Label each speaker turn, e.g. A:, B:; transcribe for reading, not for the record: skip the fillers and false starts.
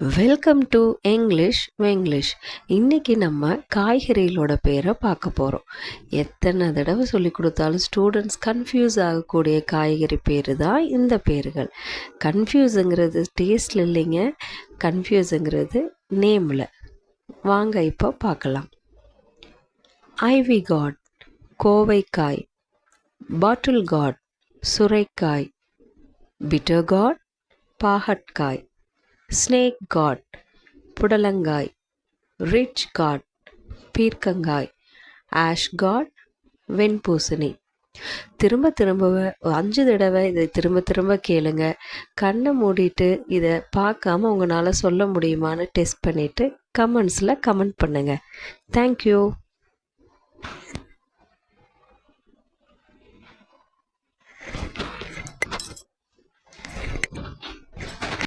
A: Welcome to English. இன்னைக்கு நம்ம காய்கறிகளோட பேரை பார்க்க போகிறோம். எத்தனை தடவை சொல்லி கொடுத்தாலும் ஸ்டூடெண்ட்ஸ் கன்ஃபியூஸ் ஆகக்கூடிய காய்கறி பேர் தான் இந்த பேர்கள். கன்ஃபியூஸுங்கிறது டேஸ்டில் இல்லைங்க, கன்ஃபியூஸுங்கிறது நேமில். வாங்க இப்போ பார்க்கலாம். ஐவி காட் கோவைக்காய், பாட்டில் காட் சுரைக்காய், பிட்டர் காட் பாகற்காய், ஸ்னேக் காட் புடலங்காய், ரிச் காட் பீர்க்கங்காய், ஆஷ் காட் வெண்பூசணி. திரும்ப 5 தடவை இதை திரும்ப கேளுங்க. கண்ணை மூடிட்டு இதை பார்க்காம உங்களால் சொல்ல முடியுமான்னு டெஸ்ட் பண்ணிவிட்டு கமெண்ட்ஸில் கமெண்ட் பண்ணுங்கள். தேங்க்யூ.